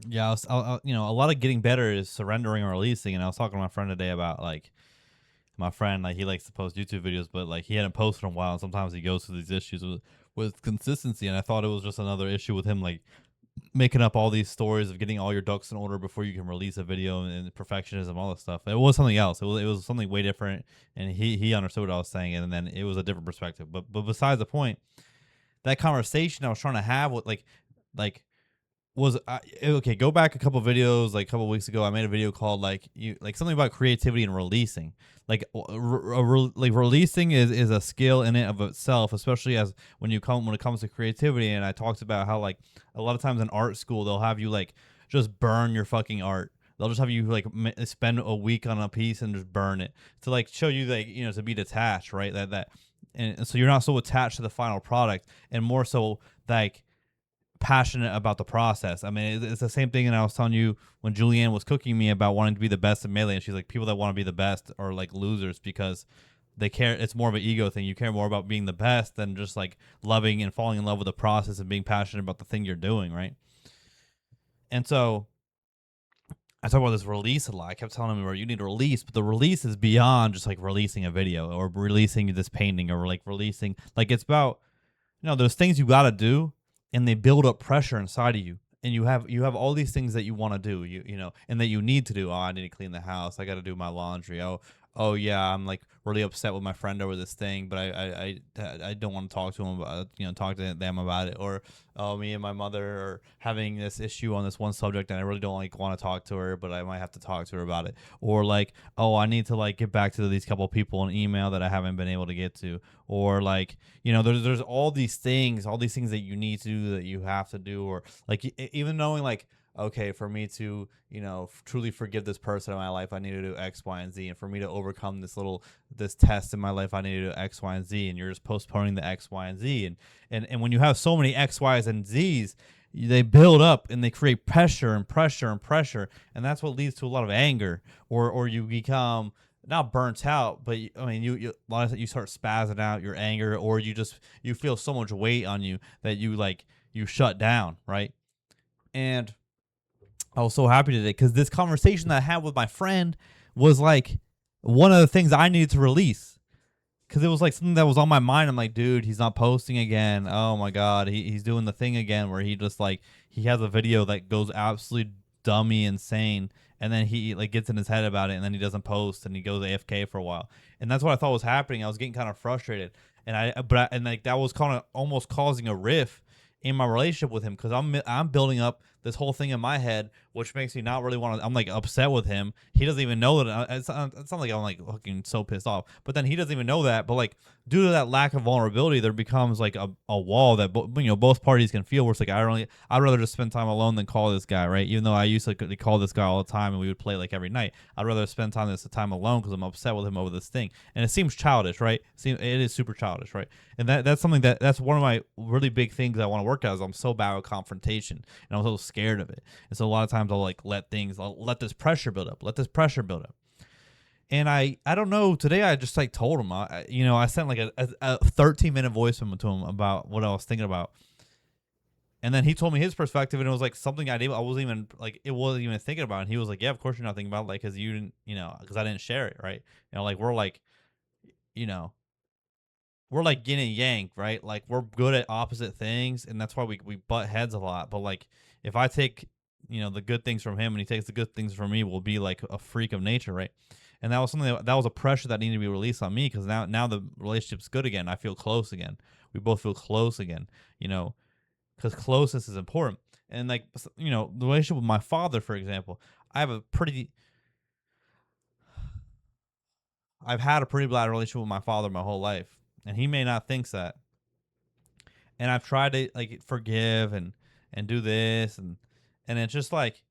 Yeah, you know, a lot of getting better is surrendering and releasing. And I was talking to my friend today about like my friend, like he likes to post YouTube videos, but like he hadn't posted in a while, and sometimes he goes through these issues with consistency. And I thought it was just another issue with him, like making up all these stories of getting all your ducks in order before you can release a video and perfectionism, all this stuff. It was something else. It was something way different, and he understood what I was saying, and then it was a different perspective. But besides the point, that conversation I was trying to have with like was okay. Go back a couple videos, like a couple weeks ago. I made a video called like something about creativity and releasing. Like releasing is a skill in it of itself, especially as when it comes to creativity. And I talked about how like a lot of times in art school they'll have you like just burn your fucking art. They'll just have you like spend a week on a piece and just burn it to like show you like to be detached, right? And so you're not so attached to the final product and more so like passionate about the process. I mean, it's the same thing. And I was telling you when Julianne was cooking me about wanting to be the best in Melee, and she's like, people that want to be the best are like losers because they care. It's more of an ego thing. You care more about being the best than just like loving and falling in love with the process and being passionate about the thing you're doing, right? And so I talk about this release a lot. I kept telling him where you need to release, but the release is beyond just like releasing a video or releasing this painting or like releasing like it's about there's things you got to do, and they build up pressure inside of you. And you have all these things that you want to do, and that you need to do. Oh, I need to clean the house. I got to do my laundry. Oh yeah, I'm like really upset with my friend over this thing, but I don't want to talk to him about talk to them about it. Or oh, me and my mother are having this issue on this one subject, and I really don't like want to talk to her, but I might have to talk to her about it. Or like, oh, I need to like get back to these couple people in email that I haven't been able to get to. Or like, there's all these things that you need to do, that you have to do. Or like even knowing like, okay, for me to truly forgive this person in my life, I need to do X, Y, and Z. And for me to overcome this test in my life, I need to do X, Y, and Z. And you're just postponing the X, Y, and Z. And when you have so many X, Y's, and Z's, they build up and they create pressure and pressure and pressure, and that's what leads to a lot of anger. Or you become not burnt out, but I mean, you a lot of times you start spazzing out your anger, or you feel so much weight on you that you shut down, right? And I was so happy today because this conversation that I had with my friend was like one of the things I needed to release, because it was like something that was on my mind. I'm like, dude, he's not posting again. Oh my god, he's doing the thing again where he just like he has a video that goes absolutely dummy insane, and then he like gets in his head about it, and then he doesn't post, and he goes AFK for a while, and that's what I thought was happening. I was getting kind of frustrated, and like that was kind of almost causing a rift in my relationship with him, because I'm building up this whole thing in my head, which makes me not really want to. I'm like upset with him. He doesn't even know that. It's not like I'm like fucking so pissed off, but then he doesn't even know that. But like due to that lack of vulnerability, there becomes like a wall that both parties can feel. Where it's like I'd rather just spend time alone than call this guy, right? Even though I used to call this guy all the time and we would play like every night, I'd rather spend time alone because I'm upset with him over this thing. And it seems childish, right? It is super childish, right? And that's something that's one of my really big things I want to work out. Is I'm so bad with confrontation, and I'm so scared of it. And so a lot of times I'll like I'll let this pressure build up, And I don't know. Today I just like told him, I sent like a 13-minute voice memo to him about what I was thinking about, and then he told me his perspective, and it was like something I wasn't even like it wasn't even thinking about. And he was like, yeah, of course you're not thinking about it, like because you didn't, because I didn't share it, right? Like you know we're like yin and yang, right? Like we're good at opposite things, and that's why we butt heads a lot. But like if I take the good things from him and he takes the good things from me, we'll be like a freak of nature, right? And that was something that was a pressure that needed to be released on me, because now the relationship's good again. I feel close again. We both feel close again, because closeness is important. And like the relationship with my father, for example, I have a pretty I've had a pretty bad relationship with my father my whole life, and he may not think that. And I've tried to like forgive and do this, and it's just like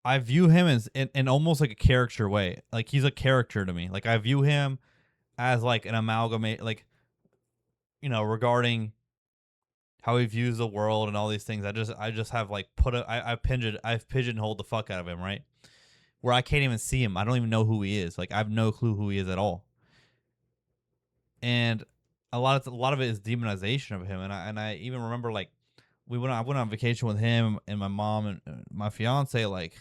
I view him as in almost like a character way. Like he's a character to me. Like I view him as like an amalgamate, like regarding how he views the world and all these things. I just have like I've pigeonholed the fuck out of him, right? Where I can't even see him. I don't even know who he is. Like I have no clue who he is at all. And a lot of it is demonization of him. And I even remember like I went on vacation with him and my mom and my fiance like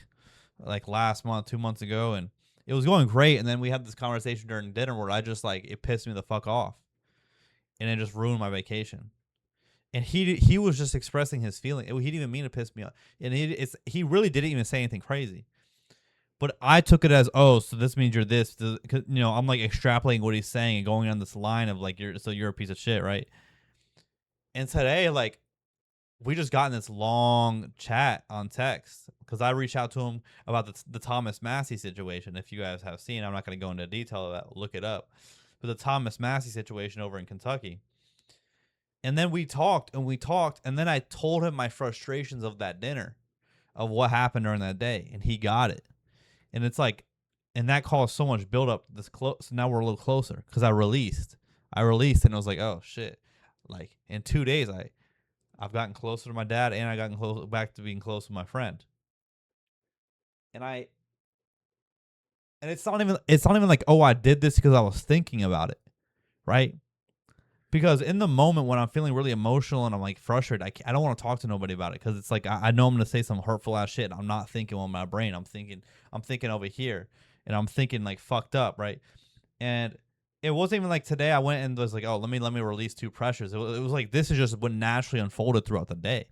last month, 2 months ago, and it was going great. And then we had this conversation during dinner where I just like it pissed me the fuck off, and it just ruined my vacation. And he was just expressing his feeling. He didn't even mean to piss me off, and he really didn't even say anything crazy. But I took it as, oh, so this means you're this. 'Cause, I'm like extrapolating what he's saying and going on this line of like you're a piece of shit, right? And today, like, we just got in this long chat on text because I reached out to him about the Thomas Massey situation. If you guys have seen, I'm not going to go into detail of that. Look it up. But the Thomas Massey situation over in Kentucky. And then we talked and we talked. And then I told him my frustrations of that dinner, of what happened during that day. And he got it. And it's like, and that caused so much buildup this close. So now we're a little closer because I released. And it was like, oh, shit. Like in 2 days, I've gotten closer to my dad, and I gotten back to being close with my friend. And it's not even like, oh, I did this because I was thinking about it, right? Because in the moment when I'm feeling really emotional and I'm like frustrated, I don't want to talk to nobody about it because it's like I know I'm gonna say some hurtful ass shit. I'm not thinking with my brain. I'm thinking over here, and I'm thinking like fucked up, right? And it wasn't even like today I went and was like, oh, let me release two pressures. It was like this is just what naturally unfolded throughout the day.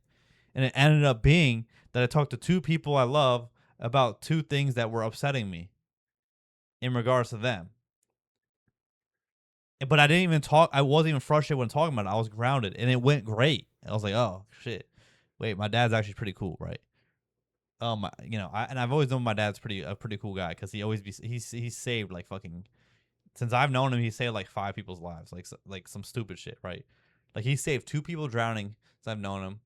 And it ended up being that I talked to two people I love about two things that were upsetting me in regards to them. But I didn't even talk. I wasn't even frustrated when talking about it. I was grounded, and it went great. I was like, oh shit, wait, my dad's actually pretty cool, right? And I've always known my dad's a pretty cool guy because he's saved like fucking since I've known him. He saved like five people's lives, like some stupid shit, right? Like he saved two people drowning since I've known him.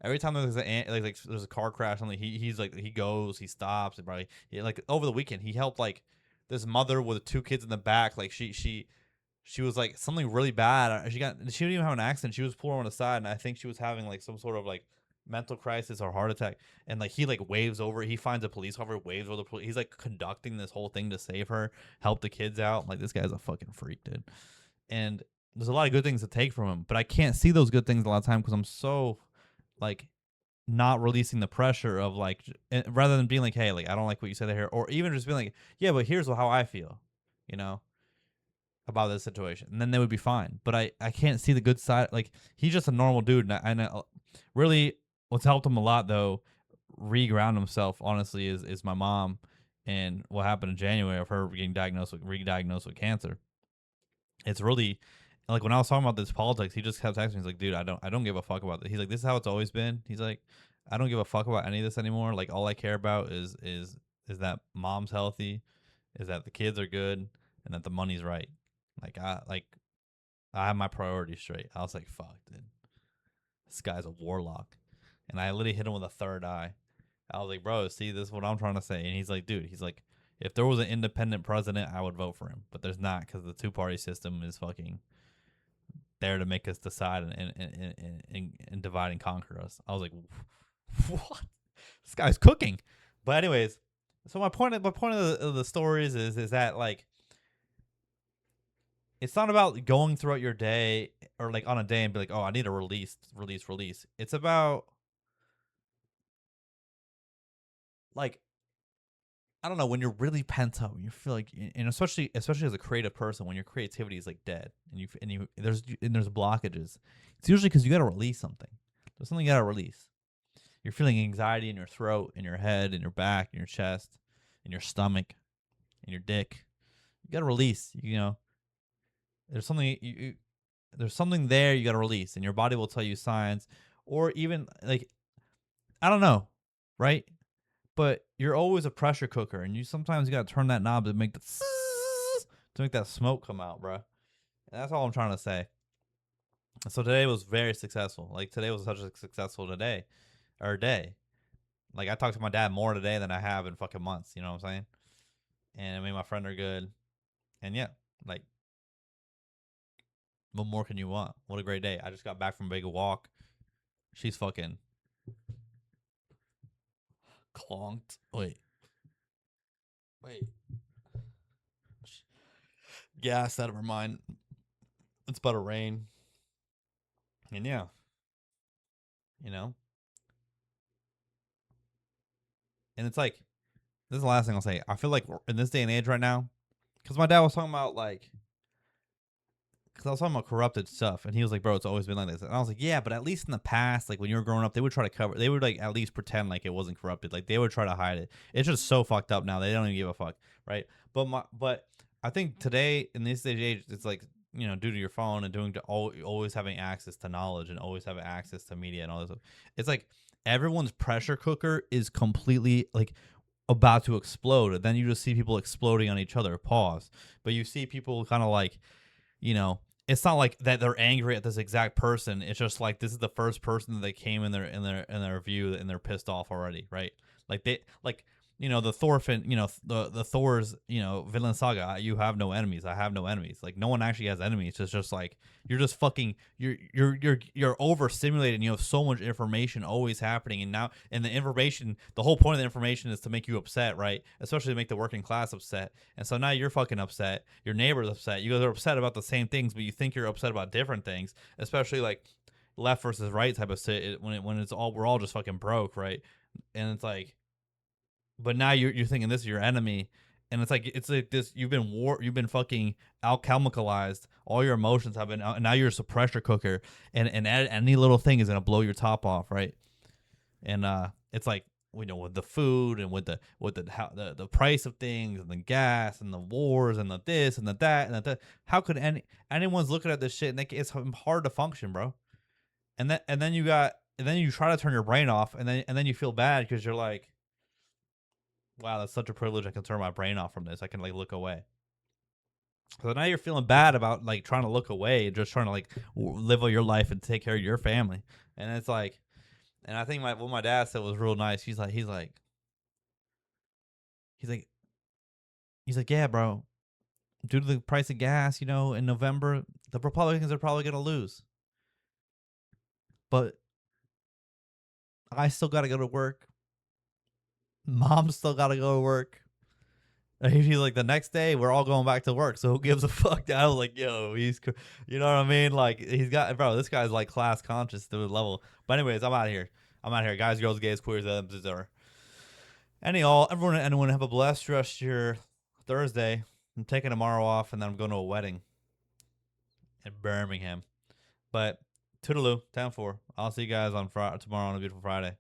Every time there's a car crash, something he's like he stops and probably like over the weekend he helped like this mother with two kids in the back. Like she was like something really bad. She didn't even have an accident. She was pulling on the side, and I think she was having like some sort of like mental crisis or heart attack. And like he like waves over. He finds a police officer, waves over the police. He's like conducting this whole thing to save her, help the kids out. I'm like this guy's a fucking freak, dude. And there's a lot of good things to take from him, but I can't see those good things a lot of time because I'm so like not releasing the pressure of like rather than being like, hey, like I don't like what you said here, or even just being like, yeah, but here's how I feel, you know, about this situation, and then they would be fine. But I can't see the good side. Like he's just a normal dude, and really what's helped him a lot though, reground himself. Honestly, is my mom and what happened in January of her getting re-diagnosed with cancer. It's really like when I was talking about this politics, he just kept texting me. He's like, dude, I don't give a fuck about this. He's like, this is how it's always been. He's like, I don't give a fuck about any of this anymore. Like all I care about is that mom's healthy, is that the kids are good, and that the money's right. Like I have my priorities straight. I was like, fuck, dude. This guy's a warlock. And I literally hit him with a third eye. I was like, bro, see, this is what I'm trying to say. And he's like, dude, he's like, if there was an independent president, I would vote for him. But there's not because the two-party system is fucking there to make us decide and divide and conquer us. I was like, what? This guy's cooking. But anyways, so my point of the stories is that like it's not about going throughout your day or like on a day and be like, oh, I need to release. It's about like I don't know, when you're really pent up, you feel like, and especially as a creative person, when your creativity is like dead, and there's blockages, it's usually because you got to release something. There's something you got to release. You're feeling anxiety in your throat, in your head, in your back, in your chest, in your stomach, in your dick. You got to release. There's something there's something there you got to release, and your body will tell you signs, or even like I don't know, right? But you're always a pressure cooker, and you sometimes got to turn that knob to make that smoke come out, bro. And that's all I'm trying to say. So today was very successful. Like today was such a successful day. Like I talked to my dad more today than I have in fucking months. You know what I'm saying? And me and my friend are good. And yeah, like what more can you want? What a great day. I just got back from a big walk. She's fucking clonked. Wait. Gas out of her mind. It's about to rain. And yeah. you know. And it's like, this is the last thing I'll say. I feel like in this day and age right now, because my dad was talking about like, because I was talking about corrupted stuff, and he was like, "Bro, it's always been like this." And I was like, "Yeah, but at least in the past, like when you were growing up, they would try to cover. They would like at least pretend like it wasn't corrupted. Like they would try to hide it. It's just so fucked up now. They don't even give a fuck, right? But I think today in this day and age, it's like due to your phone and doing to always having access to knowledge and always having access to media and all this stuff. It's like everyone's pressure cooker is completely like about to explode, and then you just see people exploding on each other. Pause. But you see people kind of like it's not like that they're angry at this exact person. It's just like this is the first person that they came in their view and they're pissed off already, right? Like they like the Thorfinn, the Thor's, Vinland Saga. You have no enemies. I have no enemies. Like no one actually has enemies. It's just like you're just fucking you're overstimulated. And you have so much information always happening, and the information, the whole point of the information is to make you upset, right? Especially to make the working class upset. And so now you're fucking upset. Your neighbor's upset. You guys are upset about the same things, but you think you're upset about different things. Especially like left versus right type of shit. When it's all we're all just fucking broke, right? And it's like, but now you're thinking this is your enemy, and it's like this. You've been fucking alchemicalized. All your emotions have been, and now you're a pressure cooker, and any little thing is gonna blow your top off, right? And it's like with the food and with the price of things and the gas and the wars and the this and the that and that. How could anyone's looking at this shit and it's hard to function, bro? And then you try to turn your brain off, and then you feel bad because you're like, wow, that's such a privilege. I can turn my brain off from this. I can like look away. So now you're feeling bad about like trying to look away, just trying to like live your life and take care of your family. And it's like, and I think what my dad said was real nice. He's like, yeah, bro. Due to the price of gas, in November, the Republicans are probably gonna lose. But I still gotta go to work. Mom still gotta go to work. He's like, the next day we're all going back to work, so who gives a fuck? I was like, yo, you know what I mean? Like he's got, bro, this guy's like class conscious to the level. But anyways, I'm out of here. Guys, girls, gays, queers, etc. Anyone have a blessed rest of your Thursday. I'm taking tomorrow off, and then I'm going to a wedding in Birmingham. But toodaloo, 10-4. I'll see you guys on tomorrow on a beautiful Friday.